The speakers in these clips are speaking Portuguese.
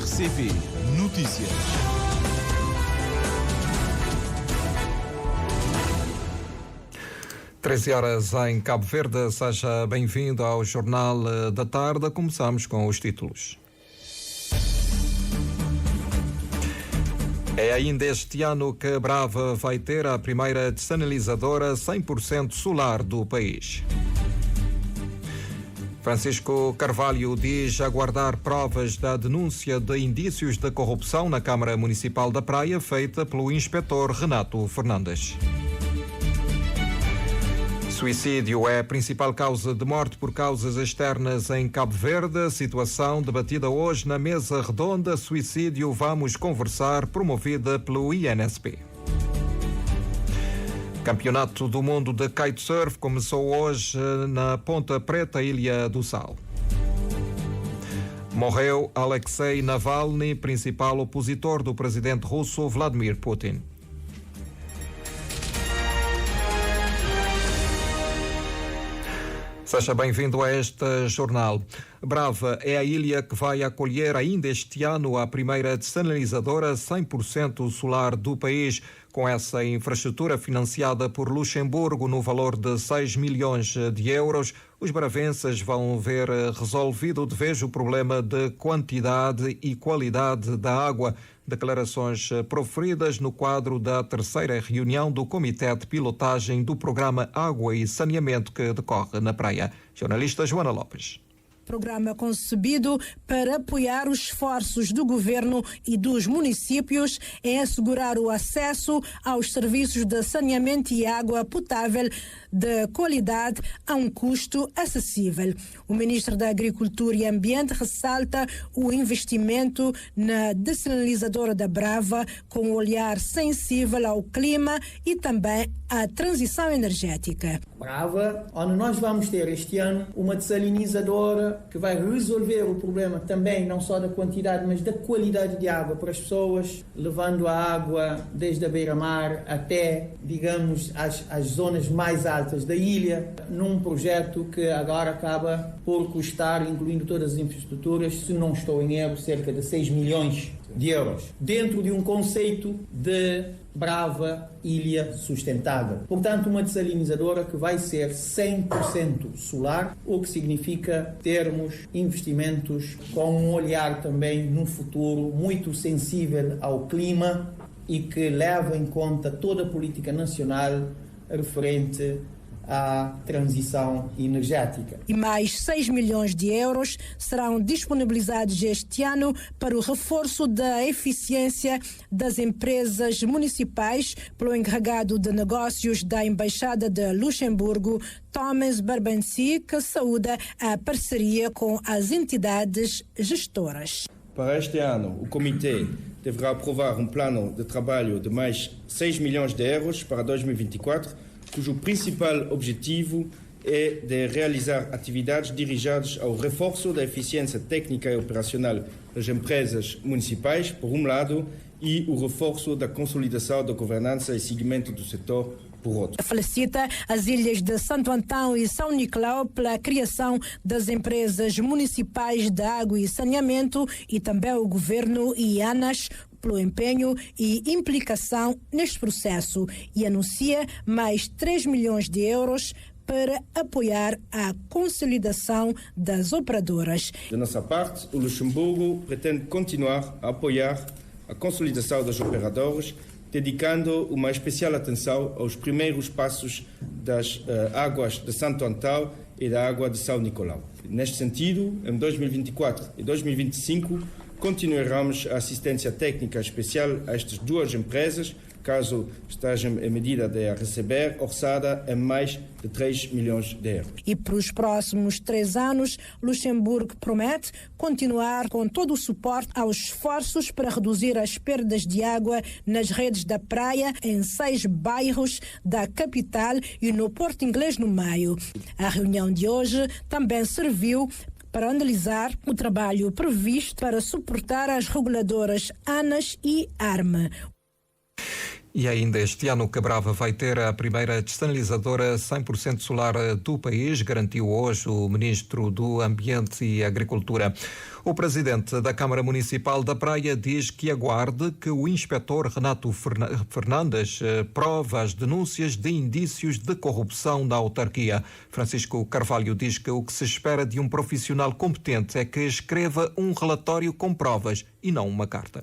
RCP Notícias. Horas em Cabo Verde, seja bem-vindo ao Jornal da Tarde. Começamos com os títulos. É ainda este ano que a Brava vai ter a primeira desalinizadora 100% solar do país. Francisco Carvalho diz aguardar provas da denúncia de indícios de corrupção na Câmara Municipal da Praia feita pelo inspetor Renato Fernandes. Suicídio é a principal causa de morte por causas externas em Cabo Verde. Situação debatida hoje na mesa redonda Suicídio Vamos Conversar, promovida pelo INSP. Campeonato do Mundo de Kitesurf começou hoje na Ponta Preta, Ilha do Sal. Morreu Alexei Navalny, principal opositor do presidente russo Vladimir Putin. Seja bem-vindo a este jornal. Brava é a ilha que vai acolher ainda este ano a primeira desalinizadora 100% solar do país. Com essa infraestrutura financiada por Luxemburgo no valor de 6 milhões de euros, os bravenses vão ver resolvido de vez o problema de quantidade e qualidade da água. Declarações proferidas no quadro da terceira reunião do Comitê de Pilotagem do Programa Água e Saneamento que decorre na praia. Jornalista Joana Lopes. Programa concebido para apoiar os esforços do governo e dos municípios em assegurar o acesso aos serviços de saneamento e água potável de qualidade a um custo acessível. O ministro da Agricultura e Ambiente ressalta o investimento na desalinizadora da Brava com um olhar sensível ao clima e também à transição energética. Brava, onde nós vamos ter este ano uma desalinizadora que vai resolver o problema também, não só da quantidade, mas da qualidade de água para as pessoas, levando a água desde a beira-mar até, digamos, as zonas mais altas da ilha, num projeto que agora acaba por custar, incluindo todas as infraestruturas, se não estou em erro, cerca de 6 milhões de euros, dentro de um conceito de Brava Ilha Sustentável. Portanto, uma desalinizadora que vai ser 100% solar, o que significa termos investimentos com um olhar também no futuro muito sensível ao clima e que leva em conta toda a política nacional referente à transição energética. E mais 6 milhões de euros serão disponibilizados este ano para o reforço da eficiência das empresas municipais pelo encarregado de negócios da Embaixada de Luxemburgo, Thomas Barbanci, que saúda a parceria com as entidades gestoras. Para este ano, o Comitê deverá aprovar um plano de trabalho de mais 6 milhões de euros para 2024, cujo principal objetivo é de realizar atividades dirigidas ao reforço da eficiência técnica e operacional das empresas municipais, por um lado, e o reforço da consolidação da governança e seguimento do setor, por outro. Felicita as ilhas de Santo Antão e São Nicolau pela criação das empresas municipais de água e saneamento e também o governo e ANAS pelo empenho e implicação neste processo e anuncia mais 3 milhões de euros para apoiar a consolidação das operadoras. Da nossa parte, o Luxemburgo pretende continuar a apoiar a consolidação das operadoras, dedicando uma especial atenção aos primeiros passos das águas de Santo Antão e da água de São Nicolau. Neste sentido, em 2024 e 2025, continuaremos a assistência técnica especial a estas duas empresas, caso estejam em medida de receber, orçada em mais de 3 milhões de euros. E para os próximos 3 anos, Luxemburgo promete continuar com todo o suporte aos esforços para reduzir as perdas de água nas redes da praia em 6 bairros da capital e no Porto Inglês no meio. A reunião de hoje também serviu para analisar o trabalho previsto para suportar as reguladoras ANAS e ARMA. E ainda este ano, Cabrava vai ter a primeira dessalinisadora 100% solar do país, garantiu hoje o Ministro do Ambiente e Agricultura. O presidente da Câmara Municipal da Praia diz que aguarde que o inspetor Renato Fernandes prove as denúncias de indícios de corrupção da autarquia. Francisco Carvalho diz que o que se espera de um profissional competente é que escreva um relatório com provas e não uma carta.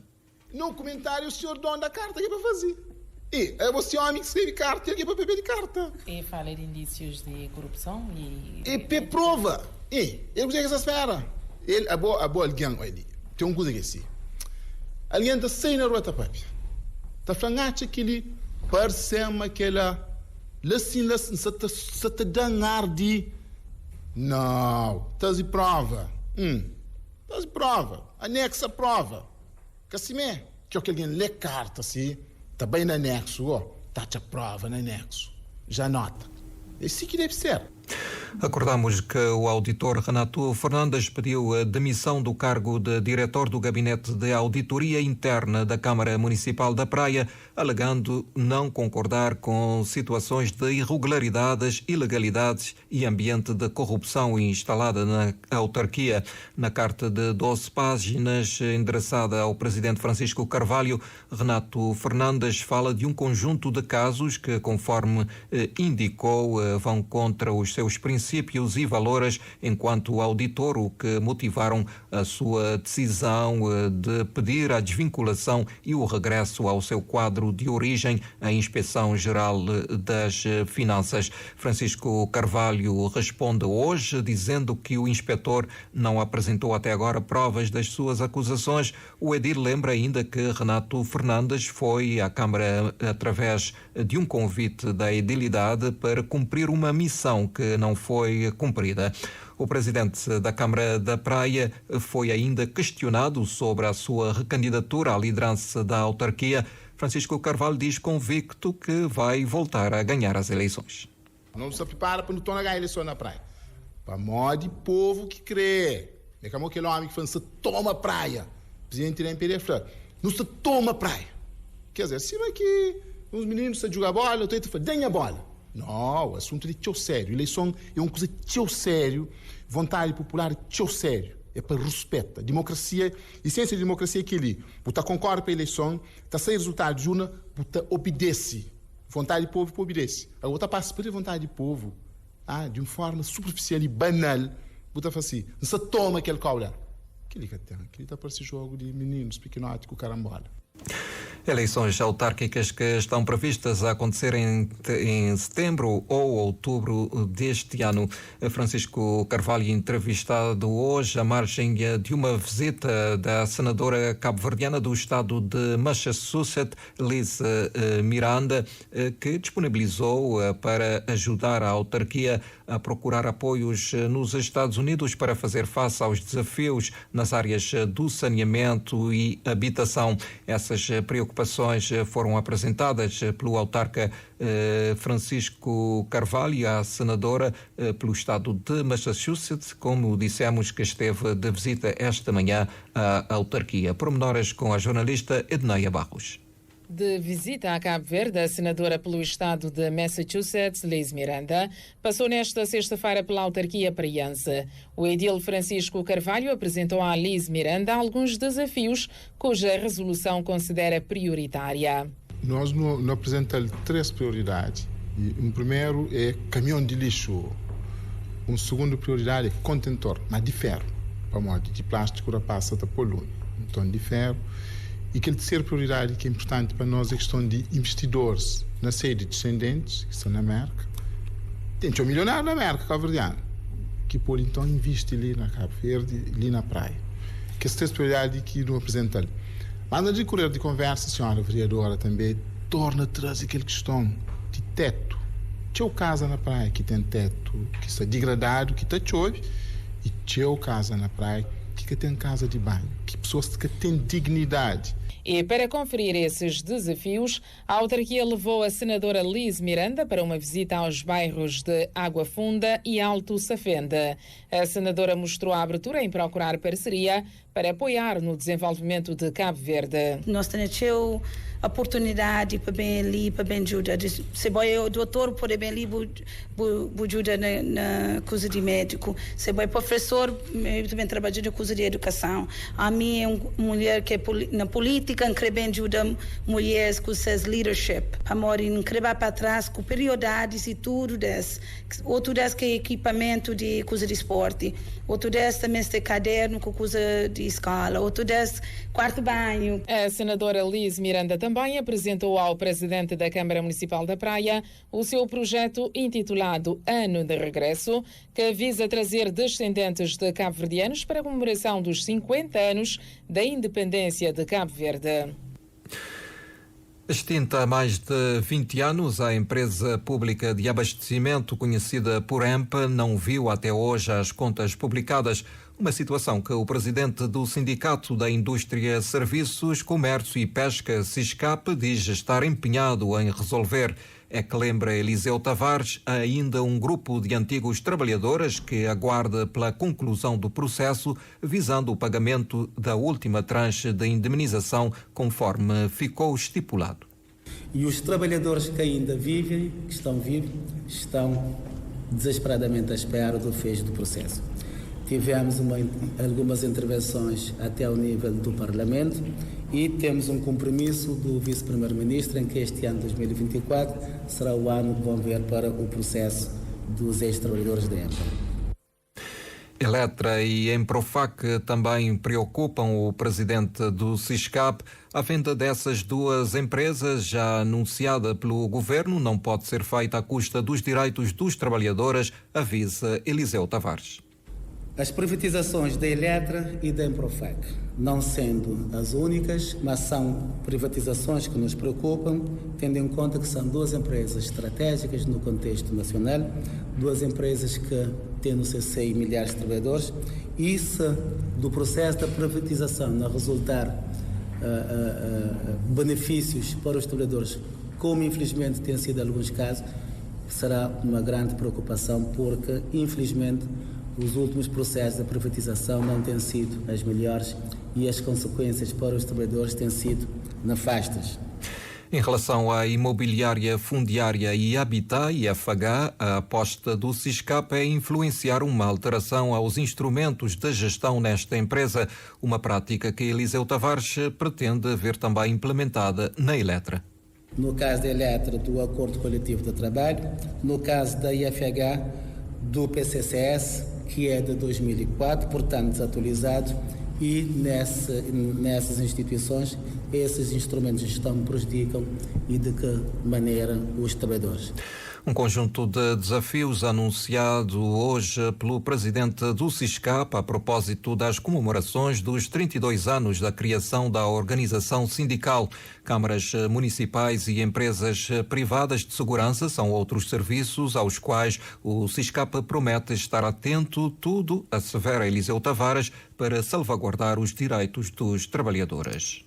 No comentário, o senhor dono da carta que é para fazer. E é você homem que escreve carta, ele é para beber de carta. E fala de indícios de corrupção E prova. E ele consegue essa esfera. Ele, a boa alguém, ali. Tem um coisa que assim. Alguém está sem na rua, papi. Está falando que ele parecema aquela. Assim, se te danhar de. Não. Estás de prova. Estás de prova. Anexa a prova. Que assim é. Que alguém lê carta, assim. Está bem no anexo, está a prova no anexo. Já nota. É assim que deve ser. Acordamos que o auditor Renato Fernandes pediu a demissão do cargo de diretor do Gabinete de Auditoria Interna da Câmara Municipal da Praia, alegando não concordar com situações de irregularidades, ilegalidades e ambiente de corrupção instalada na autarquia. Na carta de 12 páginas, endereçada ao presidente Francisco Carvalho, Renato Fernandes fala de um conjunto de casos que, conforme indicou, vão contra os seus princípios e valores enquanto auditor, o que motivaram a sua decisão de pedir a desvinculação e o regresso ao seu quadro de origem, a Inspeção Geral das Finanças. Francisco Carvalho responde hoje dizendo que o inspetor não apresentou até agora provas das suas acusações. O edil lembra ainda que Renato Fernandes foi à Câmara através de um convite da edilidade para cumprir uma missão que não foi cumprida. O presidente da Câmara da Praia foi ainda questionado sobre a sua recandidatura à liderança da autarquia. Francisco Carvalho diz convicto que vai voltar a ganhar as eleições. Não se prepara para não ganhar a eleição na praia. Para modo de povo que crê. É como aquele homem que fala, se toma praia. O presidente da MPD não se toma praia. Quer dizer, se não é que uns meninos se jogam bola, eu tenho que falar, ganha a bola. Não, o assunto é tão sério. Eleição é uma coisa tão sério. Vontade popular é tão sério. É para respeito. Democracia, a essência da democracia é aquele. Você concorda com a eleição, está sem resultado de urna, você obedece. Vontade do povo, obedece. Agora, você passa por a vontade do povo, de uma forma superficial e banal, você fala assim, não se toma aquele caulhar. Aquele está para esse jogo de meninos pequenotes com carambola. Eleições autárquicas que estão previstas a acontecer em setembro ou outubro deste ano. Francisco Carvalho, entrevistado hoje à margem de uma visita da senadora cabo-verdiana do estado de Massachusetts, Liz Miranda, que disponibilizou para ajudar a autarquia a procurar apoios nos Estados Unidos para fazer face aos desafios nas áreas do saneamento e habitação. Essas preocupações foram apresentadas pelo autarca Francisco Carvalho, a senadora pelo estado de Massachusetts, como dissemos, que esteve de visita esta manhã à autarquia. Pormenores com a jornalista Edneia Barros. De visita a Cabo Verde, a senadora pelo estado de Massachusetts, Liz Miranda, passou nesta sexta-feira pela autarquia praiense. O edil Francisco Carvalho apresentou a Liz Miranda alguns desafios cuja resolução considera prioritária. Nós não apresentamos 3 prioridades. Um primeiro é caminhão de lixo. Um segundo prioridade é contentor, mas de ferro. Para modo de plástico passa da polônia. Então, de ferro. E a terceira prioridade que é importante para nós é a questão de investidores na sede descendentes, que estão na América. Tem um milionário na América, cabo-verdiano, que pode então investir ali na Cabo Verde, ali na praia. Que essa terceira prioridade que não apresenta ali. Mas no decorrer de conversa, a senhora vereadora também torna a trazer aquela questão de teto. Tinha casa na praia que tem teto, que está degradado, que está chove, e tinha casa na praia que tem casa de banho, que pessoas que têm dignidade. E para conferir esses desafios, a autarquia levou a senadora Liz Miranda para uma visita aos bairros de Água Funda e Alto Safende. A senadora mostrou a abertura em procurar parceria para apoiar no desenvolvimento de Cabo Verde. Nós temos oportunidade para bem ali, para bem ajuda. Se o doutor pode bem ali, ajuda na coisa de médico. Se o professor, eu também trabalho na coisa de educação. A minha é uma mulher que é na política, que bem ajuda mulheres com seus leadership. Amor, não querer para trás com periodidades e tudo desse. Outro desse que é equipamento de coisa de esporte. Outro desse também tem caderno com coisa de escola. Outro desse quarto banho. A senadora Liz Miranda também apresentou ao presidente da Câmara Municipal da Praia o seu projeto intitulado Ano de Regresso, que visa trazer descendentes de cabo-verdianos para a comemoração dos 50 anos da independência de Cabo Verde. Extinta há mais de 20 anos, a empresa pública de abastecimento, conhecida por EMPA, não viu até hoje as contas publicadas. Uma situação que o presidente do Sindicato da Indústria, Serviços, Comércio e Pesca, SISCAP, diz estar empenhado em resolver. É que lembra Eliseu Tavares, ainda um grupo de antigos trabalhadores que aguarda pela conclusão do processo, visando o pagamento da última tranche de indemnização, conforme ficou estipulado. E os trabalhadores que ainda vivem, que estão vivos, estão desesperadamente à espera do fecho do processo. Tivemos algumas intervenções até ao nível do Parlamento e temos um compromisso do Vice-Primeiro-Ministro em que este ano, 2024, será o ano que vão ver para o processo dos ex-trabalhadores da EMPA. Eletra e Emprofac também preocupam o presidente do SISCAP. A venda dessas duas empresas, já anunciada pelo governo, não pode ser feita à custa dos direitos dos trabalhadores, avisa Eliseu Tavares. As privatizações da Eletra e da Emprofac, não sendo as únicas, mas são privatizações que nos preocupam, tendo em conta que são duas empresas estratégicas no contexto nacional, duas empresas que têm no seu seio milhares de trabalhadores, e se do processo da privatização não resultar benefícios para os trabalhadores, como infelizmente tem sido em alguns casos, será uma grande preocupação, porque infelizmente os últimos processos de privatização não têm sido as melhores e as consequências para os trabalhadores têm sido nefastas. Em relação à imobiliária fundiária e Habitat, IFH, a aposta do SISCAP é influenciar uma alteração aos instrumentos de gestão nesta empresa, uma prática que Eliseu Tavares pretende ver também implementada na Eletra. No caso da Eletra, do Acordo Coletivo de Trabalho, no caso da IFH, do PCCS, que é de 2004, portanto desatualizado, e nessas instituições esses instrumentos de gestão prejudicam e de que maneira os trabalhadores. Um conjunto de desafios anunciado hoje pelo presidente do SISCAP a propósito das comemorações dos 32 anos da criação da organização sindical. Câmaras municipais e empresas privadas de segurança são outros serviços aos quais o SISCAP promete estar atento, tudo, assevera Eliseu Tavares, para salvaguardar os direitos dos trabalhadores.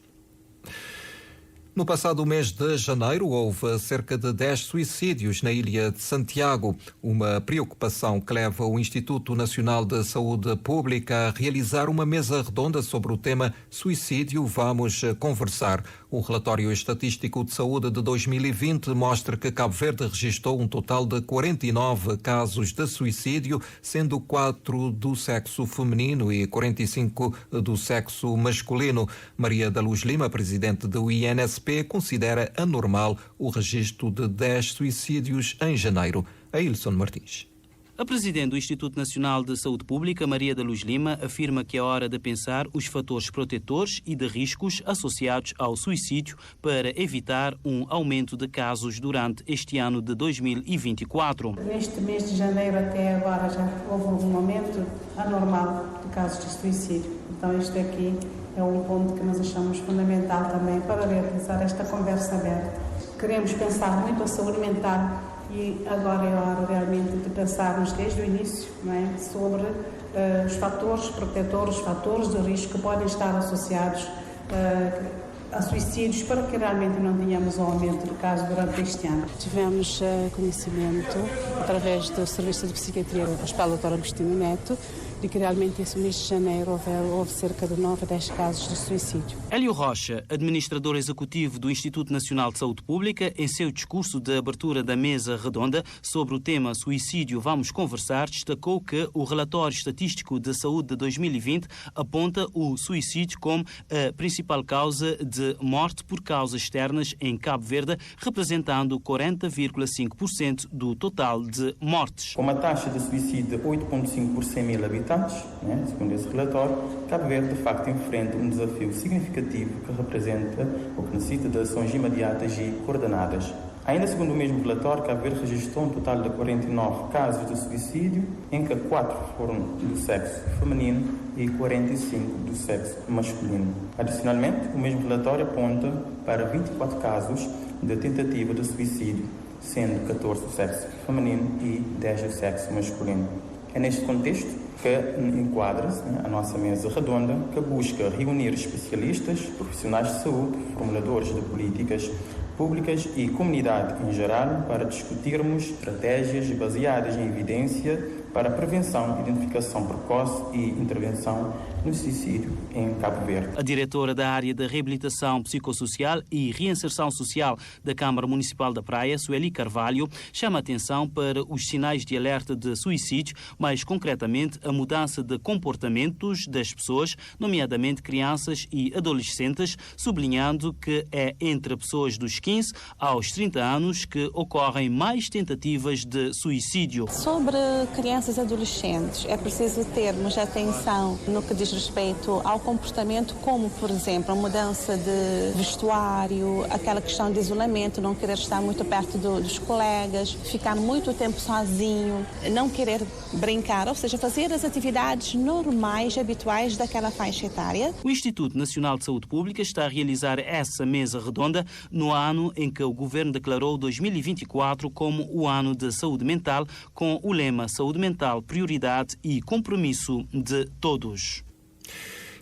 No passado mês de janeiro, houve cerca de 10 suicídios na ilha de Santiago, uma preocupação que leva o Instituto Nacional de Saúde Pública a realizar uma mesa redonda sobre o tema Suicídio. Vamos conversar. O relatório estatístico de saúde de 2020 mostra que Cabo Verde registrou um total de 49 casos de suicídio, sendo 4 do sexo feminino e 45 do sexo masculino. Maria da Luz Lima, presidente do INSP, considera anormal o registro de 10 suicídios em janeiro. Ailson Martins. A presidente do Instituto Nacional de Saúde Pública, Maria da Luz Lima, afirma que é hora de pensar os fatores protetores e de riscos associados ao suicídio para evitar um aumento de casos durante este ano de 2024. Neste mês de janeiro até agora já houve um aumento anormal de casos de suicídio. Então este aqui é um ponto que nós achamos fundamental também para realizar esta conversa aberta. Queremos pensar muito a saúde mental e agora é hora realmente de pensarmos desde o início, não é, sobre os fatores protetores, os fatores de risco que podem estar associados a suicídios, para que realmente não tenhamos um aumento de casos durante este ano. Tivemos conhecimento, através do Serviço de Psiquiatria do Hospital Dr. Agostinho Neto, de que realmente esse mês de janeiro houve cerca de 9 a 10 casos de suicídio. Hélio Rocha, administrador executivo do Instituto Nacional de Saúde Pública, em seu discurso de abertura da mesa redonda sobre o tema Suicídio Vamos Conversar, destacou que o relatório estatístico de saúde de 2020 aponta o suicídio como a principal causa de morte por causas externas em Cabo Verde, representando 40,5% do total de mortes. Com uma taxa de suicídio de 8,5 por 100 mil habitantes, segundo esse relatório, Cabo Verde de facto enfrenta um desafio significativo que representa ou que necessita de ações imediatas e coordenadas. Ainda segundo o mesmo relatório, Cabo Verde registrou um total de 49 casos de suicídio, em que 4 foram do sexo feminino e 45 do sexo masculino. Adicionalmente, o mesmo relatório aponta para 24 casos de tentativa de suicídio, sendo 14 do sexo feminino e 10 do sexo masculino. É neste contexto que enquadra-se a nossa mesa redonda, que busca reunir especialistas, profissionais de saúde, formuladores de políticas públicas e comunidade em geral para discutirmos estratégias baseadas em evidência para a prevenção, identificação precoce e intervenção no suicídio em Cabo Verde. A diretora da área de reabilitação psicossocial e reinserção social da Câmara Municipal da Praia, Sueli Carvalho, chama a atenção para os sinais de alerta de suicídio, mais concretamente a mudança de comportamentos das pessoas, nomeadamente crianças e adolescentes, sublinhando que é entre pessoas dos 15 aos 30 anos que ocorrem mais tentativas de suicídio. Sobre crianças e adolescentes, é preciso termos atenção no que diz respeito ao comportamento, como, por exemplo, a mudança de vestuário, aquela questão de isolamento, não querer estar muito perto dos colegas, ficar muito tempo sozinho, não querer brincar, ou seja, fazer as atividades normais, habituais daquela faixa etária. O Instituto Nacional de Saúde Pública está a realizar essa mesa redonda no ano em que o Governo declarou 2024 como o ano de saúde mental, com o lema Saúde Mental, Prioridade e Compromisso de Todos.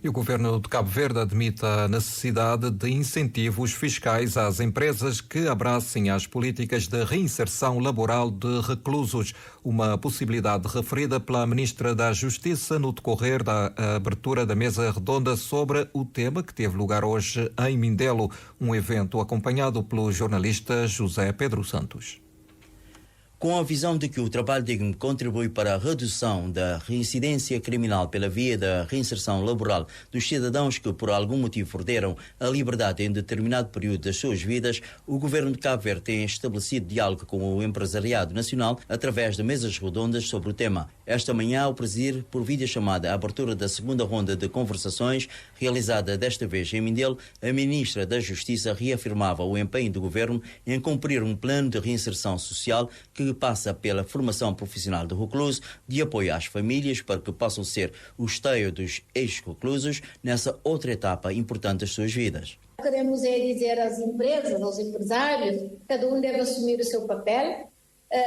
E o Governo de Cabo Verde admite a necessidade de incentivos fiscais às empresas que abracem as políticas de reinserção laboral de reclusos, uma possibilidade referida pela Ministra da Justiça no decorrer da abertura da mesa redonda sobre o tema que teve lugar hoje em Mindelo, um evento acompanhado pelo jornalista José Pedro Santos. Com a visão de que o trabalho digno contribui para a redução da reincidência criminal pela via da reinserção laboral dos cidadãos que por algum motivo perderam a liberdade em determinado período das suas vidas, o Governo de Cabo Verde tem estabelecido diálogo com o empresariado nacional através de mesas redondas sobre o tema. Esta manhã, ao presidir por videochamada a abertura da segunda ronda de conversações, realizada desta vez em Mindelo, a Ministra da Justiça reafirmava o empenho do Governo em cumprir um plano de reinserção social que passa pela formação profissional do recluso, de apoio às famílias para que possam ser o esteio dos ex-reclusos nessa outra etapa importante das suas vidas. Queremos dizer às empresas, aos empresários, cada um deve assumir o seu papel,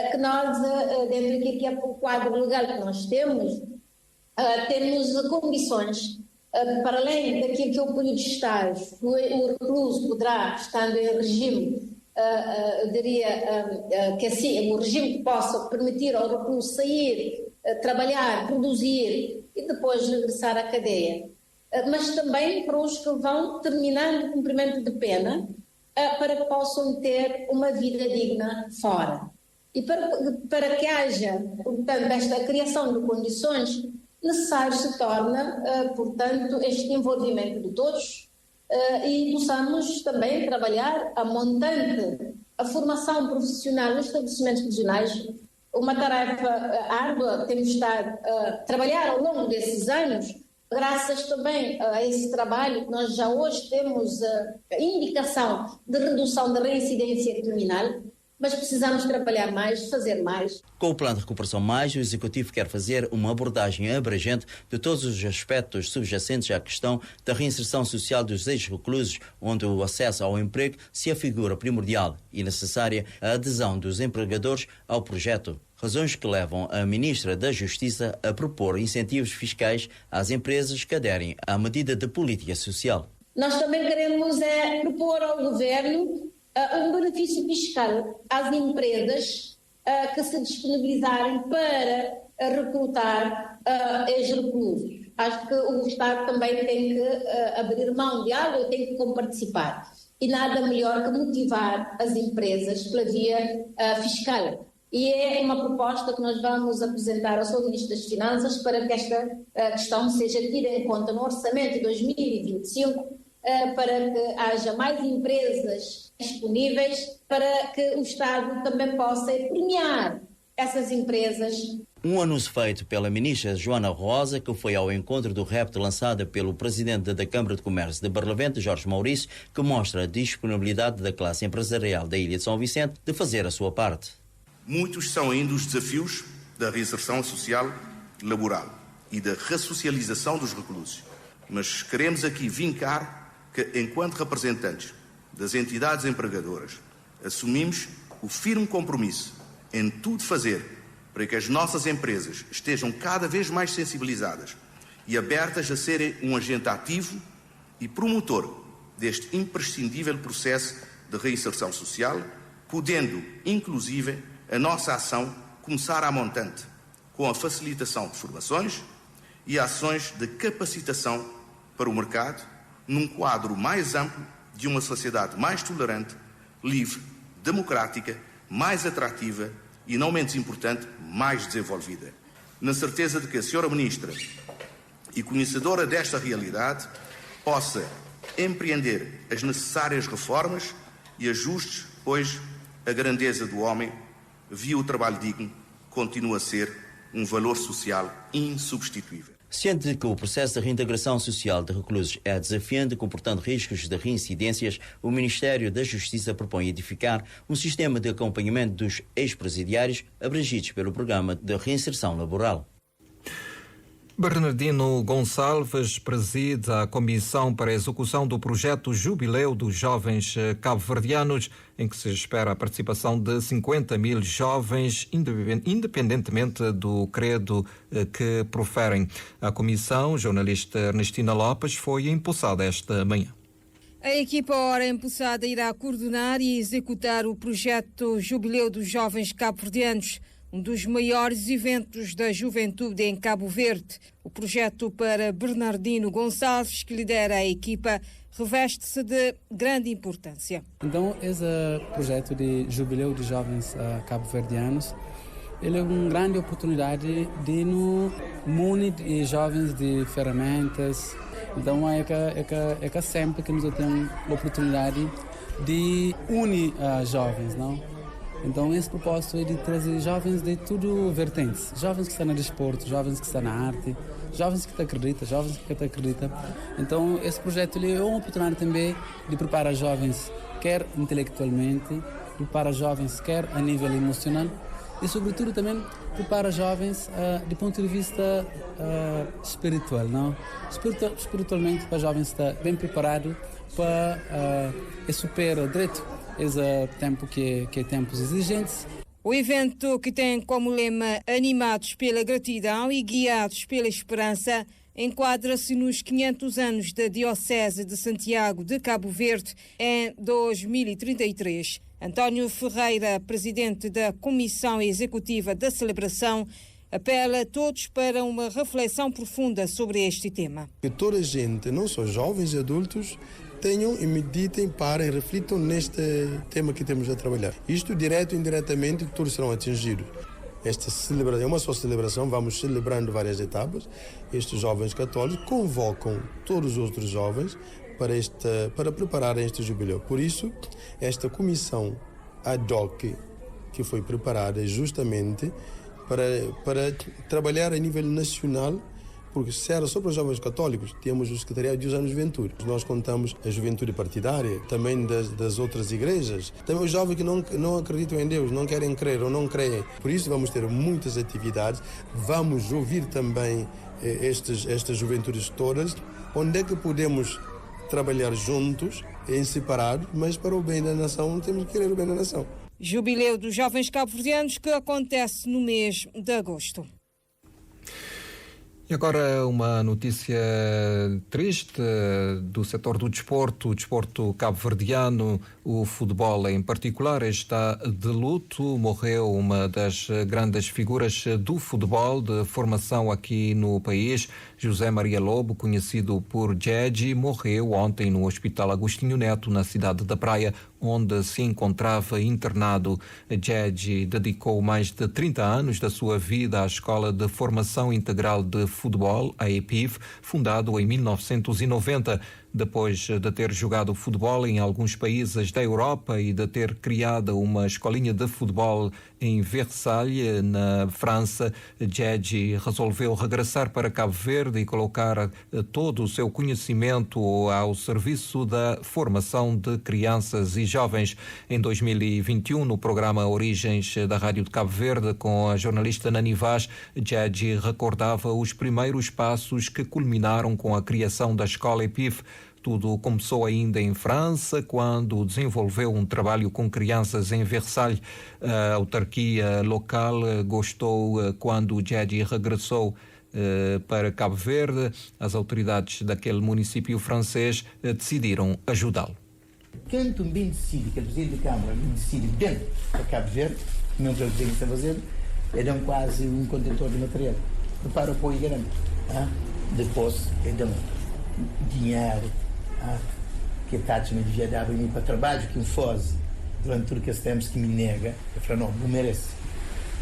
que nós, dentro daquilo que é o quadro legal que nós temos condições, para além daquilo que é o período de estágio, o recluso poderá, estando em regime, eu diria que assim, o regime que possa permitir ao recluso sair, trabalhar, produzir e depois regressar à cadeia. Mas também para os que vão terminando o cumprimento de pena, para que possam ter uma vida digna fora. E para que haja, portanto, esta criação de condições, necessário se torna, portanto, este envolvimento de todos, e possamos também trabalhar a montante, a formação profissional nos estabelecimentos prisionais, uma tarefa árdua, temos estado a trabalhar ao longo desses anos, graças também a esse trabalho que nós já hoje temos a indicação de redução da reincidência criminal, mas precisamos trabalhar mais, fazer mais. Com o Plano de Recuperação Mais, o Executivo quer fazer uma abordagem abrangente de todos os aspectos subjacentes à questão da reinserção social dos ex-reclusos, onde o acesso ao emprego se afigura primordial e necessária a adesão dos empregadores ao projeto. Razões que levam a Ministra da Justiça a propor incentivos fiscais às empresas que aderem à medida de política social. Nós também queremos propor ao Governo um benefício fiscal às empresas que se disponibilizarem para recrutar ex-reclusos. Acho que o Estado também tem que abrir mão de algo, tem que comparticipar. E nada melhor que motivar as empresas pela via fiscal. E é uma proposta que nós vamos apresentar ao Sr. Ministro das Finanças para que esta questão seja tida em conta no orçamento de 2025, para que haja mais empresas disponíveis, para que o Estado também possa premiar essas empresas. Um anúncio feito pela ministra Joana Rosa, que foi ao encontro do repto lançado pelo presidente da Câmara de Comércio de Barlavento, Jorge Maurício, que mostra a disponibilidade da classe empresarial da Ilha de São Vicente de fazer a sua parte. Muitos são ainda os desafios da reinserção social laboral e da ressocialização dos reclusos. Mas queremos aqui vincar que, enquanto representantes das entidades empregadoras, assumimos o firme compromisso em tudo fazer para que as nossas empresas estejam cada vez mais sensibilizadas e abertas a serem um agente ativo e promotor deste imprescindível processo de reinserção social, podendo, inclusive, a nossa ação começar à montante, com a facilitação de formações e ações de capacitação para o mercado, num quadro mais amplo de uma sociedade mais tolerante, livre, democrática, mais atrativa e, não menos importante, mais desenvolvida. Na certeza de que a Sra. Ministra, e conhecedora desta realidade, possa empreender as necessárias reformas e ajustes, pois a grandeza do homem, via o trabalho digno, continua a ser um valor social insubstituível. Ciente de que o processo de reintegração social de reclusos é desafiante, comportando riscos de reincidências, o Ministério da Justiça propõe edificar um sistema de acompanhamento dos ex-presidiários abrangidos pelo Programa de Reinserção Laboral. Bernardino Gonçalves preside a Comissão para a Execução do Projeto Jubileu dos Jovens Cabo-Verdianos, em que se espera a participação de 50 mil jovens, independentemente do credo que proferem. A comissão, jornalista Ernestina Lopes, foi impulsada esta manhã. A equipa ora impulsada irá coordenar e executar o projeto Jubileu dos Jovens Cabo-Verdianos, um dos maiores eventos da juventude em Cabo Verde. O projeto para Bernardino Gonçalves, que lidera a equipa, reveste-se de grande importância. Então, esse projeto de Jubileu de Jovens Cabo-Verdianos, ele é uma grande oportunidade de nos munir de jovens de ferramentas. Então, é que sempre que nós temos a oportunidade de unir jovens, não? Então, esse propósito é de trazer jovens de tudo vertentes. Jovens que estão no desporto, jovens que estão na arte, jovens que acreditam, jovens que não acreditam. Então, esse projeto é uma oportunidade também de preparar jovens, quer intelectualmente, preparar jovens, quer a nível emocional, e, sobretudo, também prepara jovens do ponto de vista espiritual, não? Espiritualmente, para jovens estar bem preparado para superar direito esse tempo que é tempos exigentes. O evento, que tem como lema Animados pela Gratidão e Guiados pela Esperança, enquadra-se nos 500 anos da Diocese de Santiago de Cabo Verde em 2033. António Ferreira, presidente da Comissão Executiva da celebração, apela a todos para uma reflexão profunda sobre este tema. Que toda a gente, não só jovens e adultos, tenham e meditem, parem, reflitam neste tema que temos a trabalhar. Isto, direto e indiretamente, todos serão atingidos. Esta celebração é uma só celebração, vamos celebrando várias etapas. Estes jovens católicos convocam todos os outros jovens para prepararem este jubileu. Por isso, esta comissão ad hoc que foi preparada é justamente para trabalhar a nível nacional, porque se era só para os jovens católicos, temos o Secretariado de Anos de Juventude. Nós contamos a juventude partidária, também das outras igrejas, também os jovens que não acreditam em Deus, não querem crer ou não creem. Por isso vamos ter muitas atividades, vamos ouvir também estas juventudes todas, onde é que podemos trabalhar juntos, em separado, mas para o bem da nação, temos que querer o bem da nação. Jubileu dos Jovens Cabo-Verdianos, que acontece no mês de agosto. E agora uma notícia triste do setor do desporto, o desporto cabo-verdiano, o futebol em particular, está de luto. Morreu uma das grandes figuras do futebol de formação aqui no país, José Maria Lobo, conhecido por Djeji, morreu ontem no Hospital Agostinho Neto, na cidade da Praia, onde se encontrava internado. Djeji dedicou mais de 30 anos da sua vida à Escola de Formação Integral de Futebol, a EPIF, fundado em 1990. Depois de ter jogado futebol em alguns países da Europa e de ter criado uma escolinha de futebol em Versalhes, na França, Djeji resolveu regressar para Cabo Verde e colocar todo o seu conhecimento ao serviço da formação de crianças e jovens. Em 2021, no programa Origens da Rádio de Cabo Verde, com a jornalista Nani Vaz, Djeji recordava os primeiros passos que culminaram com a criação da escola EPIF. Tudo começou ainda em França, quando desenvolveu um trabalho com crianças em Versalhes. A autarquia local gostou quando Djeji regressou para Cabo Verde. As autoridades daquele município francês decidiram ajudá-lo. Quem também decide, que o Presidente da Câmara decide dentro de Cabo Verde, não que o Presidente está fazendo, é quase um contentor de material. Para o apoio grande. Depois é dinheiro, que a Tati me devia dar para trabalho, que faz durante tudo que temos que me nega, eu falo, não merece.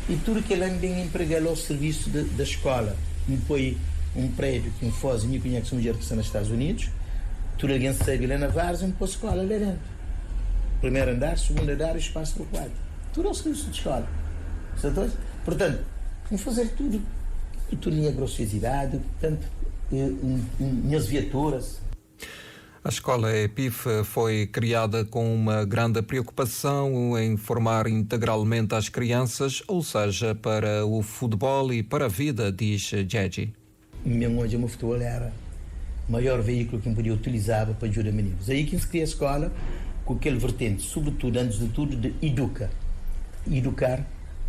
E tudo que ele bem empregado ao serviço da escola, me põe um prédio que faz, me conhece uma mulher que está nos Estados Unidos, tudo alguém sabe lá na Várzea, me pôs escola lá dentro. Primeiro andar, segundo andar, espaço para o quarto. Tudo ao serviço da escola. Portanto, vamos fazer tudo. E tudo em grosseridade, portanto, minhas viaturas. A escola EPIF foi criada com uma grande preocupação em formar integralmente as crianças, ou seja, para o futebol e para a vida, diz Djeji. Hoje o futebol era o maior veículo que eu podia utilizar para ajudar meninos. Aí que se cria a escola com aquele vertente, sobretudo, antes de tudo, de educar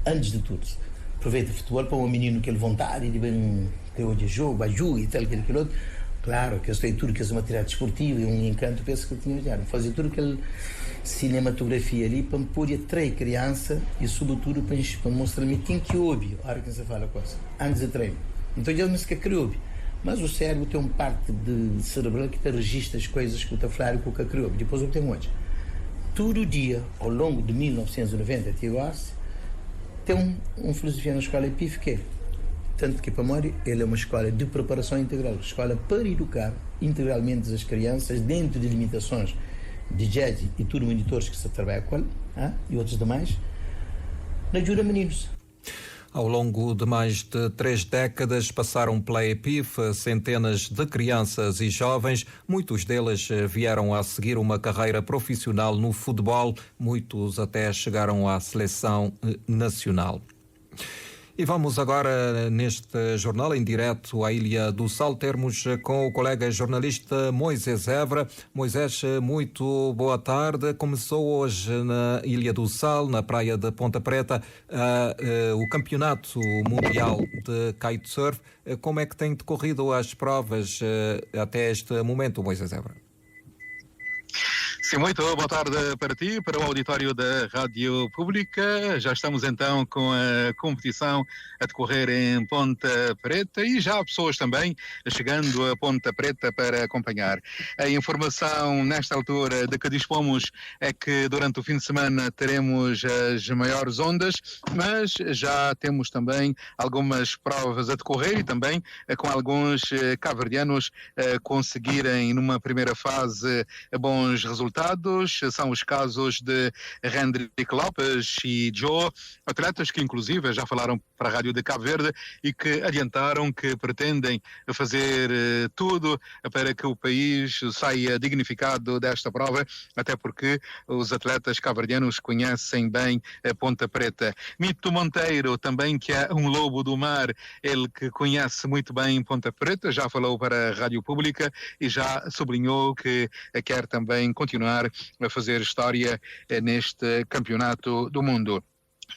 antes de tudo. Aproveita o futebol para um menino que ele vontade de bem ter hoje jogo, ajuda e tal, aquele outro. Claro, que eu sei tudo que é material desportivo e um encanto, penso que eu tinha já. Fazer tudo aquela cinematografia ali para me pôr atrair criança e, sobretudo, para mostrar-me quem que ouve a hora que você fala coisa, antes de treino. Então, eu não sei que ouve, mas o cérebro tem uma parte de cerebral que registra as coisas que eu estou a falar e o que ouve. Depois eu tenho hoje. Todo dia, ao longo de 1990 até agora, tem uma filosofia na escola EPIF que é, tanto que para mim ele é uma escola de preparação integral, escola para educar integralmente as crianças dentro de limitações de Djeji e tudo monitores que se trabalha com ele, e outros demais, na ajuda meninos. Ao longo de mais de 3 décadas passaram pela EPIF centenas de crianças e jovens, muitos deles vieram a seguir uma carreira profissional no futebol, muitos até chegaram à seleção nacional. E vamos agora, neste jornal em direto à Ilha do Sal, termos com o colega jornalista Moisés Évora. Moisés, muito boa tarde. Começou hoje na Ilha do Sal, na praia de Ponta Preta, o Campeonato Mundial de Kitesurf. Como é que têm decorrido as provas até este momento, Moisés Évora? Sim, muito boa tarde para ti, para o auditório da Rádio Pública. Já estamos então com a competição a decorrer em Ponta Preta e já há pessoas também chegando a Ponta Preta para acompanhar. A informação nesta altura de que dispomos é que durante o fim de semana teremos as maiores ondas, mas já temos também algumas provas a decorrer e também com alguns cabo-verdianos conseguirem numa primeira fase bons resultados. São os casos de Hendrik Lopes e Joe, atletas que inclusive já falaram para a Rádio de Cabo Verde e que adiantaram que pretendem fazer tudo para que o país saia dignificado desta prova, até porque os atletas cabo-verdianos conhecem bem a Ponta Preta. Mito Monteiro também, que é um lobo do mar, ele que conhece muito bem Ponta Preta, já falou para a Rádio Pública e já sublinhou que quer também continuar a fazer história neste campeonato do mundo.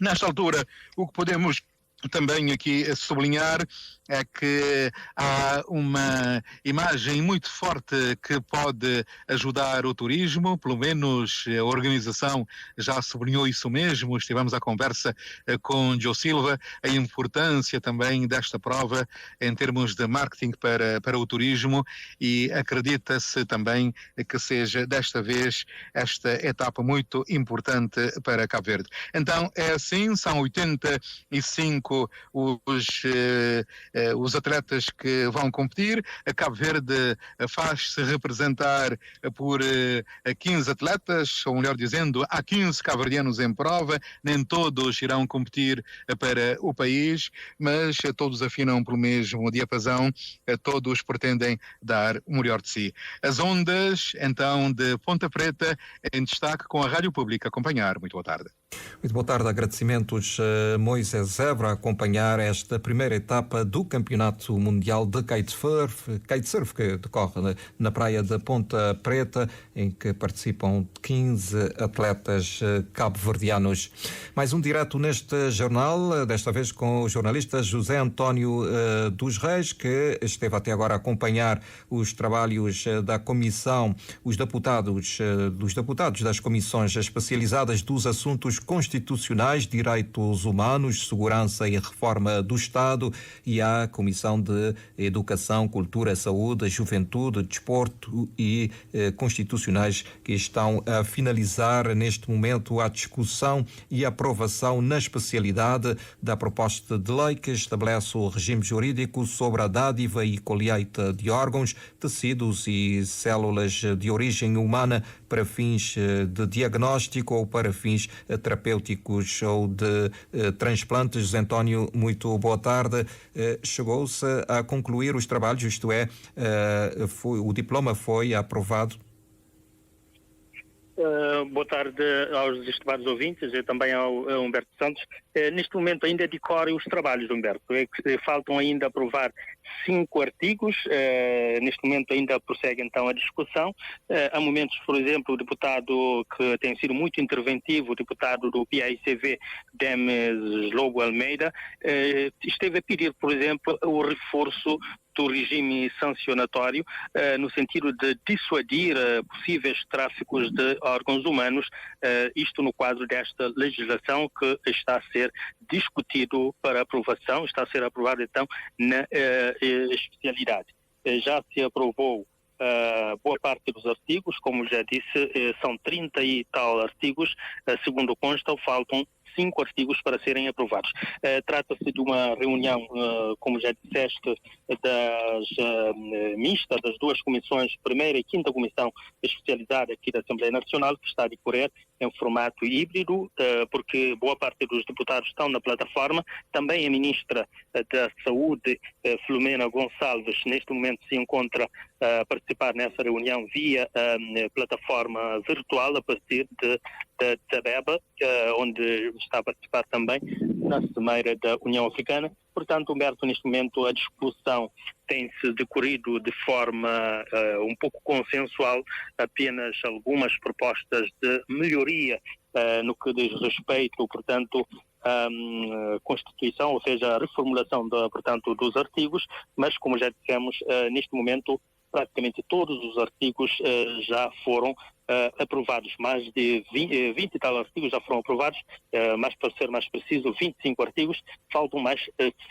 Nesta altura, o que podemos também aqui sublinhar é que há uma imagem muito forte que pode ajudar o turismo, pelo menos a organização já sublinhou isso mesmo. Estivemos à conversa com Joe Silva, a importância também desta prova em termos de marketing para o turismo, e acredita-se também que seja desta vez esta etapa muito importante para Cabo Verde. Então é assim, são 85 os atletas que vão competir. A Cabo Verde faz-se representar por 15 atletas, ou melhor dizendo, há 15 cabo-verdianos em prova, nem todos irão competir para o país, mas todos afinam pelo mesmo diapasão, todos pretendem dar o melhor de si. As ondas, então, de Ponta Preta, em destaque com a Rádio Pública. Acompanhar. Muito boa tarde. Muito boa tarde, agradecimentos a Moisés Zebra a acompanhar esta primeira etapa do Campeonato Mundial de Kitesurf que decorre na praia de Ponta Preta, em que participam 15 atletas cabo-verdianos. Mais um direto neste jornal, desta vez com o jornalista José António dos Reis, que esteve até agora a acompanhar os trabalhos da Comissão, dos deputados das comissões especializadas dos assuntos constitucionais, direitos humanos, segurança e reforma do Estado, e à Comissão de Educação, Cultura, Saúde, Juventude, Desporto e Constitucionais, que estão a finalizar neste momento a discussão e aprovação na especialidade da proposta de lei que estabelece o regime jurídico sobre a dádiva e colheita de órgãos, tecidos e células de origem humana para fins de diagnóstico ou para fins terapêuticos ou de transplantes. José António, muito boa tarde. Chegou-se a concluir os trabalhos, isto é, o diploma foi aprovado? Boa tarde aos estimados ouvintes e também ao Humberto Santos. Neste momento ainda decorrem os trabalhos, Humberto. Faltam ainda aprovar 5 artigos. Neste momento ainda prossegue então a discussão. Há momentos, por exemplo, o deputado que tem sido muito interventivo, o deputado do PAICV, Demes Lobo Almeida, esteve a pedir, por exemplo, o reforço do regime sancionatório, no sentido de dissuadir possíveis tráficos de órgãos humanos, isto no quadro desta legislação que está a ser discutido para aprovação, está a ser aprovado então na especialidade. Já se aprovou boa parte dos artigos, como já disse, são 30 e tal artigos, segundo consta, faltam 5 artigos para serem aprovados. Trata-se de uma reunião, como já disseste, mista das duas comissões, primeira e quinta comissão especializada aqui da Assembleia Nacional, que está a decorrer em formato híbrido, porque boa parte dos deputados estão na plataforma. Também a ministra da Saúde, Filomena Gonçalves, neste momento se encontra a participar nessa reunião via plataforma virtual a partir de Abeba, onde está a participar também na Cimeira da União Africana. Portanto, Humberto, neste momento a discussão tem-se decorrido de forma um pouco consensual, apenas algumas propostas de melhoria no que diz respeito, portanto, à Constituição, ou seja, a reformulação dos artigos, mas como já dissemos, neste momento praticamente todos os artigos já foram aprovados. Mais de 20 e tal artigos já foram aprovados, mas para ser mais preciso, 25 artigos. Faltam mais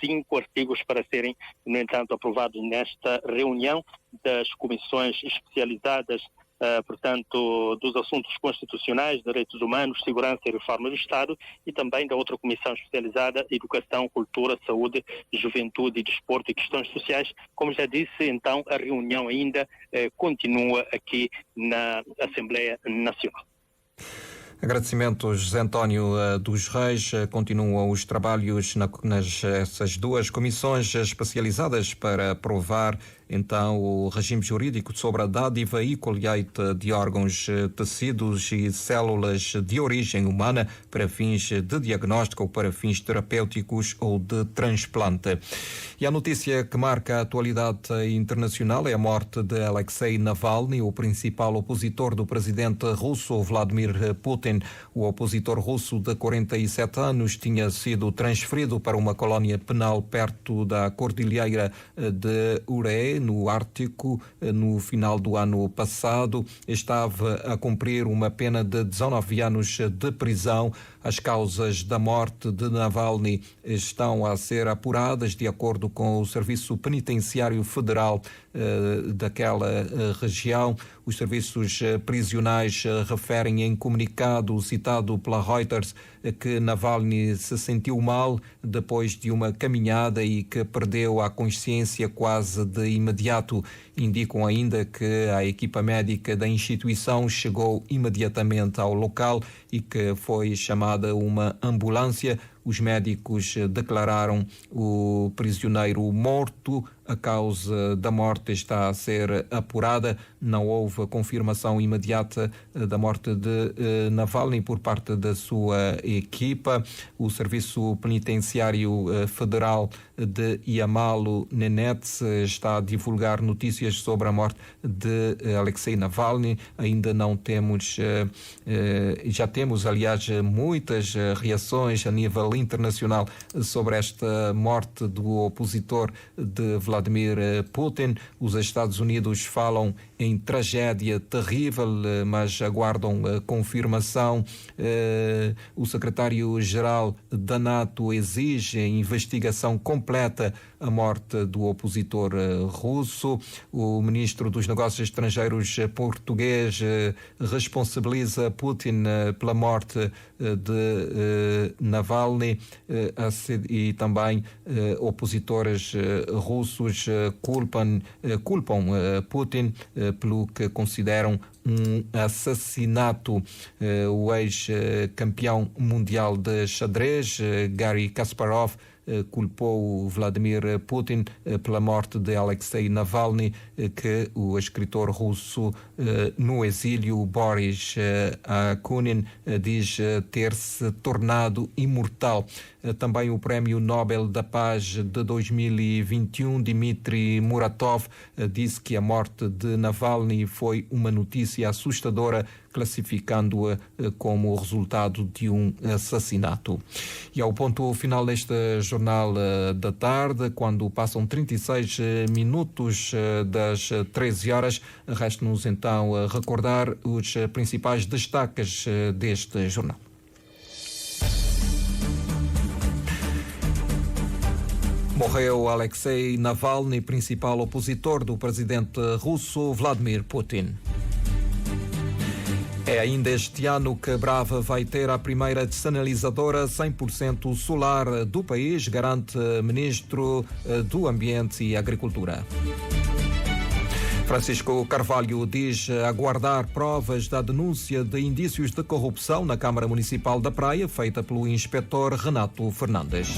5 artigos para serem, no entanto, aprovados nesta reunião das comissões especializadas, portanto, dos assuntos constitucionais, direitos humanos, segurança e reforma do Estado, e também da outra comissão especializada, Educação, Cultura, Saúde, Juventude, Desporto e Questões Sociais. Como já disse, então, a reunião ainda continua aqui na Assembleia Nacional. Agradecimentos, José António dos Reis. Continuam os trabalhos nessas duas comissões especializadas para aprovar então o regime jurídico sobre a dádiva e colheita de órgãos, tecidos e células de origem humana para fins de diagnóstico ou para fins terapêuticos ou de transplante. E a notícia que marca a atualidade internacional é a morte de Alexei Navalny, o principal opositor do presidente russo Vladimir Putin. O opositor russo de 47 anos tinha sido transferido para uma colónia penal perto da cordilheira de Uré, no Ártico, no final do ano passado. Estava a cumprir uma pena de 19 anos de prisão. As causas da morte de Navalny estão a ser apuradas de acordo com o Serviço Penitenciário Federal daquela região. Os serviços prisionais referem em comunicado citado pela Reuters que Navalny se sentiu mal depois de uma caminhada e que perdeu a consciência quase de imediato. Indicam ainda que a equipa médica da instituição chegou imediatamente ao local e que foi chamada uma ambulância. Os médicos declararam o prisioneiro morto. A causa da morte está a ser apurada. Não houve a confirmação imediata da morte de Navalny por parte da sua equipa. O Serviço Penitenciário Federal de Iamalo-Nenets está a divulgar notícias sobre a morte de Alexei Navalny. Ainda não temos, já temos, aliás, muitas reações a nível internacional sobre esta morte do opositor de Vladimir Putin. Os Estados Unidos falam em tragédia terrível, mas aguardam confirmação. O secretário-geral da NATO exige investigação completa a morte do opositor russo. O ministro dos Negócios Estrangeiros português responsabiliza Putin pela morte de Navalny e também opositores russos culpam Putin pelo que consideram um assassinato. O ex-campeão mundial de xadrez, Garry Kasparov, culpou Vladimir Putin pela morte de Alexei Navalny, que o escritor russo no exílio Boris Akunin diz ter-se tornado imortal. Também o Prémio Nobel da Paz de 2021, Dmitry Muratov, disse que a morte de Navalny foi uma notícia assustadora, classificando-a como o resultado de um assassinato. E ao ponto final deste Jornal da Tarde, quando passam 36 minutos das 13 horas, resta-nos então recordar os principais destaques deste jornal. Morreu Alexei Navalny, principal opositor do presidente russo Vladimir Putin. É ainda este ano que Brava vai ter a primeira dessalinisadora 100% solar do país, garante ministro do Ambiente e Agricultura. Francisco Carvalho diz aguardar provas da denúncia de indícios de corrupção na Câmara Municipal da Praia, feita pelo inspetor Renato Fernandes.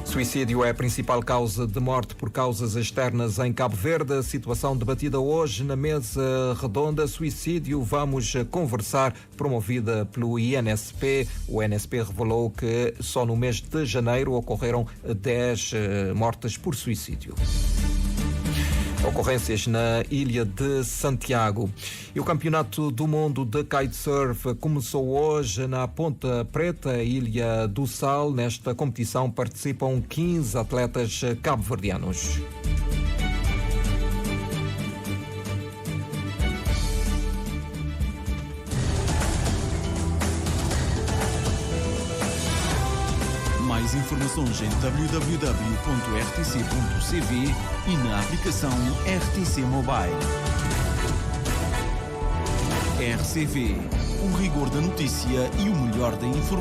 Suicídio é a principal causa de morte por causas externas em Cabo Verde. A situação debatida hoje na mesa redonda Suicídio Vamos Conversar, promovida pelo INSP. O INSP revelou que só no mês de janeiro ocorreram 10 mortes por suicídio. Ocorrências na ilha de Santiago. E o Campeonato do Mundo de Kitesurf começou hoje na Ponta Preta, Ilha do Sal. Nesta competição participam 15 atletas cabo-verdianos. Mais informações em www.rtc.cv e na aplicação RTC Mobile. RCV, o rigor da notícia e o melhor da informação.